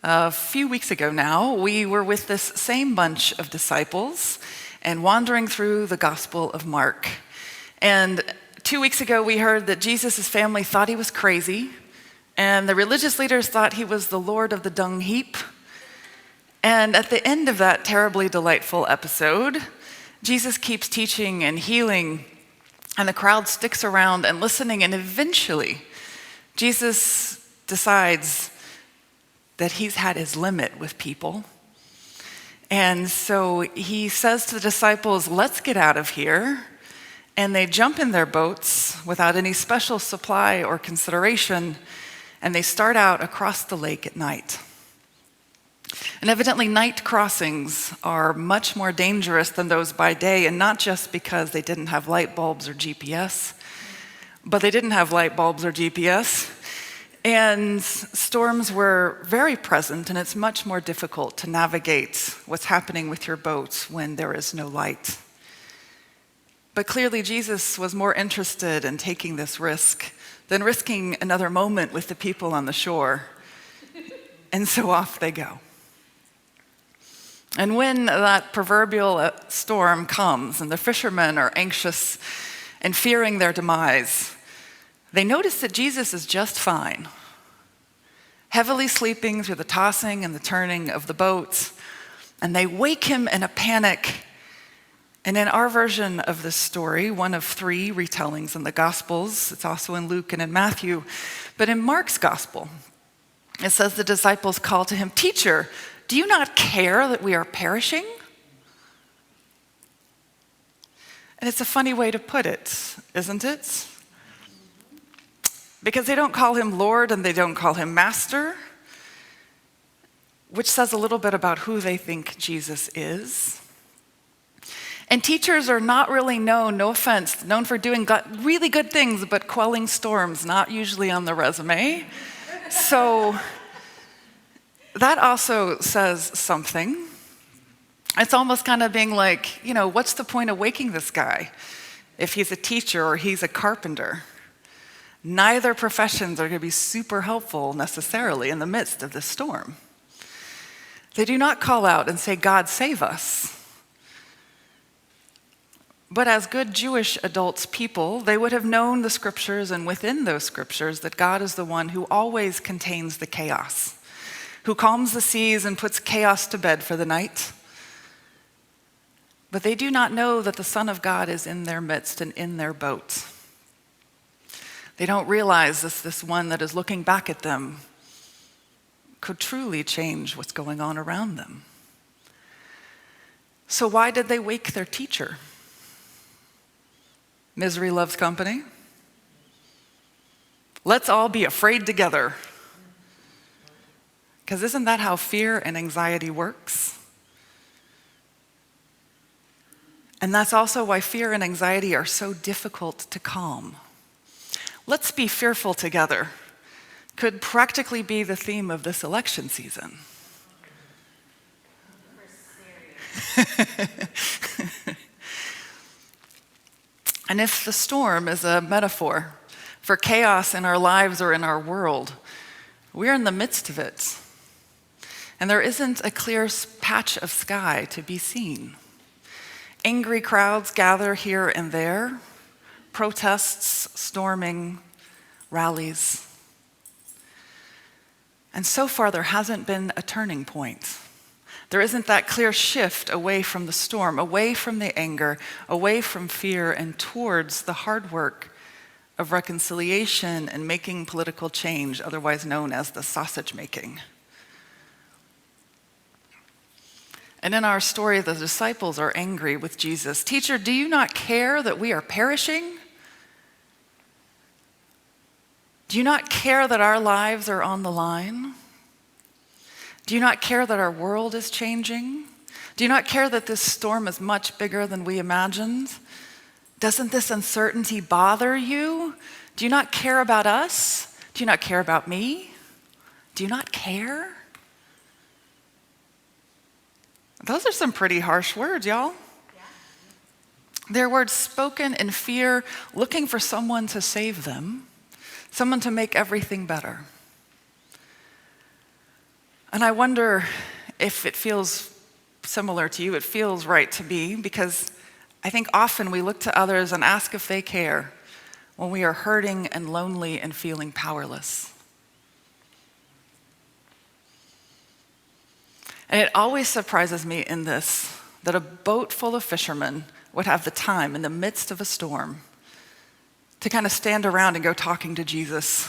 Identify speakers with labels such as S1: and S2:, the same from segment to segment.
S1: A few weeks ago now, we were with this same bunch of disciples and wandering through the Gospel of Mark. And 2 weeks ago, we heard that Jesus' family thought he was crazy, and the religious leaders thought he was the Lord of the dung heap. And at the end of that terribly delightful episode, Jesus keeps teaching and healing, and the crowd sticks around and listening, and eventually, Jesus decides that he's had his limit with people. And so he says to the disciples, let's get out of here. And they jump in their boats without any special supply or consideration, and they start out across the lake at night. And evidently, night crossings are much more dangerous than those by day, and not just because they didn't have light bulbs or GPS, but they didn't have light bulbs or GPS. And storms were very present, and it's much more difficult to navigate what's happening with your boat when there is no light. But clearly, Jesus was more interested in taking this risk than risking another moment with the people on the shore. And so off they go. And when that proverbial storm comes and the fishermen are anxious and fearing their demise, they notice that Jesus is just fine, heavily sleeping through the tossing and the turning of the boat, and they wake him in a panic. And in our version of this story, one of 3 retellings in the Gospels, it's also in Luke and in Matthew, but in Mark's Gospel, it says the disciples call to him, "Teacher, do you not care that we are perishing?" And it's a funny way to put it, isn't it? Because they don't call him Lord and they don't call him Master, which says a little bit about who they think Jesus is. And teachers are not really known, no offense, known for doing really good things, but quelling storms, not usually on the resume. So that also says something. It's almost kind of being like, what's the point of waking this guy if he's a teacher or he's a carpenter? Neither professions are going to be super helpful necessarily in the midst of this storm. They do not call out and say, "God, save us." But as good Jewish adults people, they would have known the scriptures, and within those scriptures, that God is the one who always contains the chaos, who calms the seas and puts chaos to bed for the night. But they do not know that the Son of God is in their midst and in their boat. They don't realize this one that is looking back at them could truly change what's going on around them. So why did they wake their teacher? Misery loves company. Let's all be afraid together. Because isn't that how fear and anxiety works? And that's also why fear and anxiety are so difficult to calm. Let's be fearful together could practically be the theme of this election season. And if the storm is a metaphor for chaos in our lives or in our world, we're in the midst of it. And there isn't a clear patch of sky to be seen. Angry crowds gather here and there, protests, storming, rallies. And so far, there hasn't been a turning point. There isn't that clear shift away from the storm, away from the anger, away from fear, and towards the hard work of reconciliation and making political change, otherwise known as the sausage making. And in our story, the disciples are angry with Jesus. "Teacher, do you not care that we are perishing? Do you not care that our lives are on the line? Do you not care that our world is changing? Do you not care that this storm is much bigger than we imagined? Doesn't this uncertainty bother you? Do you not care about us? Do you not care about me? Do you not care?" Those are some pretty harsh words, y'all. Yeah. They're words spoken in fear, looking for someone to save them, someone to make everything better. And I wonder if it feels similar to you. It feels right to me, because I think often we look to others and ask if they care when we are hurting and lonely and feeling powerless. And it always surprises me in this, that a boat full of fishermen would have the time in the midst of a storm to kind of stand around and go talking to Jesus.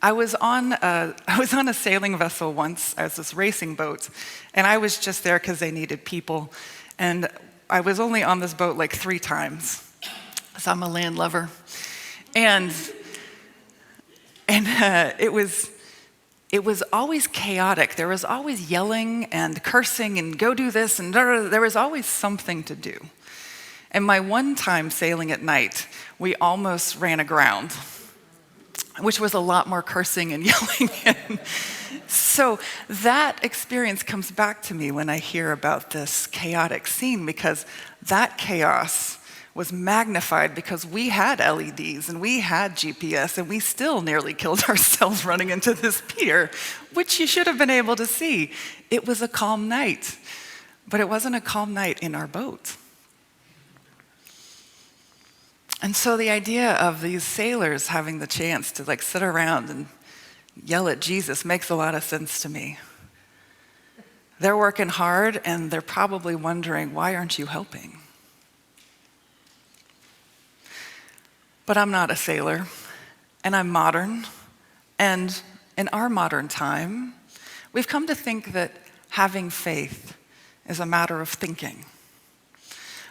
S1: I was on a sailing vessel once as this racing boat, and I was just there because they needed people. And I was only on this boat like 3 times, so I'm a land lover. And it was always chaotic. There was always yelling and cursing and go do this, and there was always something to do. And my one time sailing at night, we almost ran aground, which was a lot more cursing and yelling. And so that experience comes back to me when I hear about this chaotic scene, because that chaos was magnified because we had LEDs and we had GPS, and we still nearly killed ourselves running into this pier, which you should have been able to see. It was a calm night, but it wasn't a calm night in our boat. And so the idea of these sailors having the chance to like sit around and yell at Jesus makes a lot of sense to me. They're working hard, and they're probably wondering, why aren't you helping? But I'm not a sailor, and I'm modern, and in our modern time, we've come to think that having faith is a matter of thinking.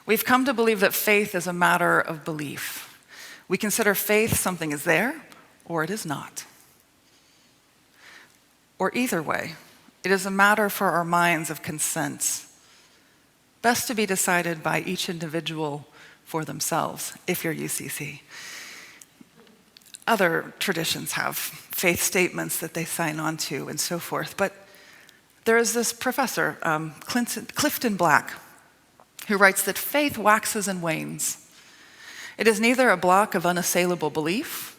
S1: We've come to believe that faith is a matter of belief. We consider faith something is there or it is not. Or either way, it is a matter for our minds of consent, best to be decided by each individual for themselves, if you're UCC. Other traditions have faith statements that they sign on to and so forth, but there is this professor, Clifton Black, who writes that faith waxes and wanes. It is neither a block of unassailable belief,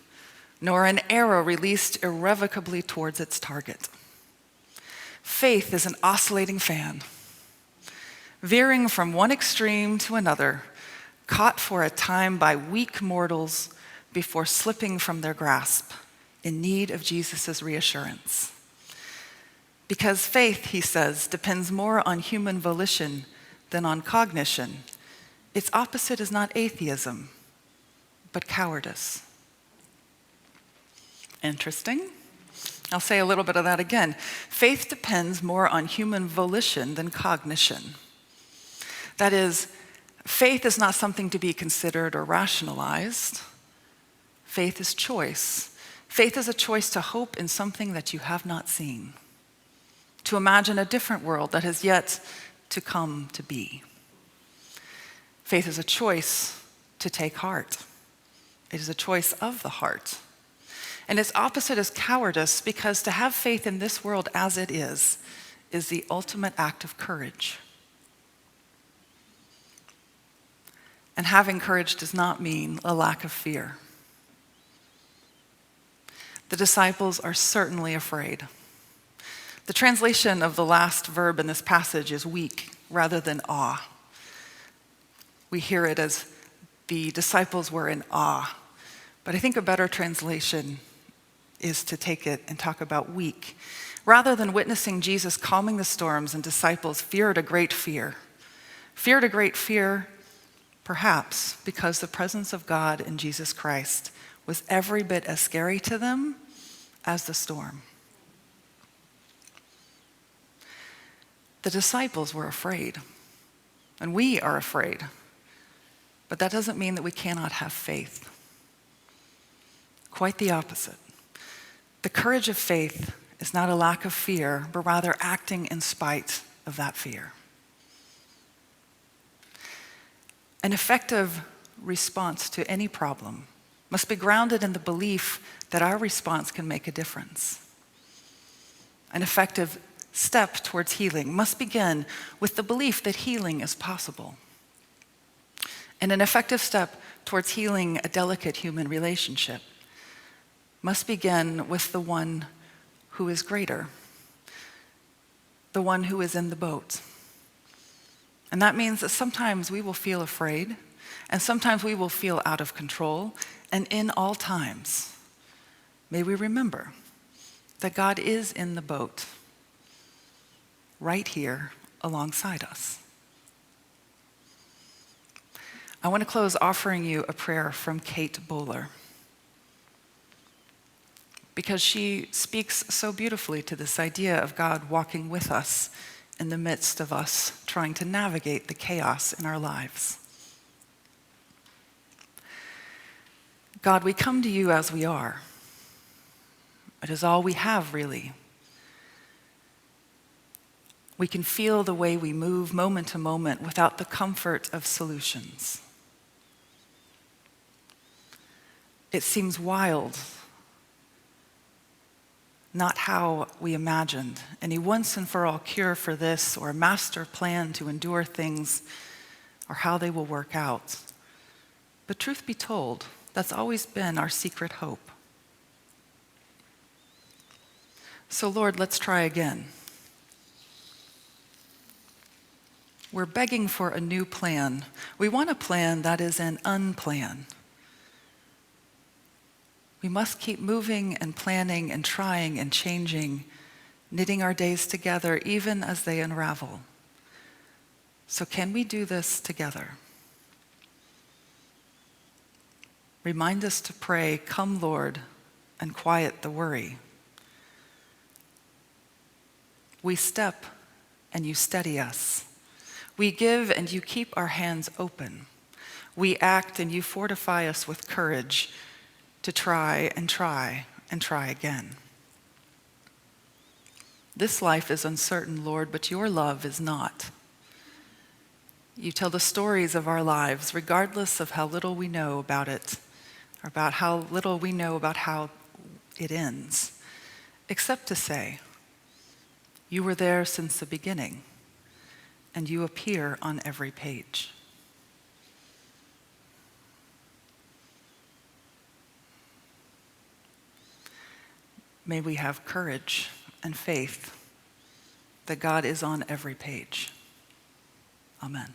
S1: nor an arrow released irrevocably towards its target. Faith is an oscillating fan, veering from one extreme to another, caught for a time by weak mortals before slipping from their grasp, in need of Jesus' reassurance. Because faith, he says, depends more on human volition than on cognition. Its opposite is not atheism, but cowardice. Interesting. I'll say a little bit of that again. Faith depends more on human volition than cognition. That is, faith is not something to be considered or rationalized. Faith is choice. Faith is a choice to hope in something that you have not seen, to imagine a different world that has yet to come to be. Faith is a choice to take heart. It is a choice of the heart. And its opposite is cowardice, because to have faith in this world as it is the ultimate act of courage. And having courage does not mean a lack of fear. The disciples are certainly afraid. The translation of the last verb in this passage is weak rather than awe. We hear it as the disciples were in awe, but I think a better translation is to take it and talk about weak. Rather than witnessing Jesus calming the storms, and disciples feared a great fear. Feared a great fear, perhaps because the presence of God in Jesus Christ was every bit as scary to them as the storm. The disciples were afraid, and we are afraid, but that doesn't mean that we cannot have faith. Quite the opposite. The courage of faith is not a lack of fear, but rather acting in spite of that fear. An effective response to any problem must be grounded in the belief that our response can make a difference. An effective step towards healing must begin with the belief that healing is possible. And an effective step towards healing a delicate human relationship must begin with the one who is greater, the one who is in the boat. And that means that sometimes we will feel afraid, and sometimes we will feel out of control, and in all times, may we remember that God is in the boat, right here alongside us. I want to close offering you a prayer from Kate Bowler, because she speaks so beautifully to this idea of God walking with us in the midst of us trying to navigate the chaos in our lives. God, we come to you as we are. It is all we have, really. We can feel the way we move moment to moment without the comfort of solutions. It seems wild, not how we imagined, any once and for all cure for this or a master plan to endure things or how they will work out. But truth be told, that's always been our secret hope. So Lord, let's try again. We're begging for a new plan. We want a plan that is an unplan. We must keep moving and planning and trying and changing, knitting our days together even as they unravel. So can we do this together? Remind us to pray, "Come, Lord," and quiet the worry. We step and you steady us. We give and you keep our hands open. We act and you fortify us with courage to try and try and try again. This life is uncertain, Lord, but your love is not. You tell the stories of our lives, regardless of how little we know about it, or about how little we know about how it ends, except to say, you were there since the beginning, and you appear on every page. May we have courage and faith that God is on every page. Amen.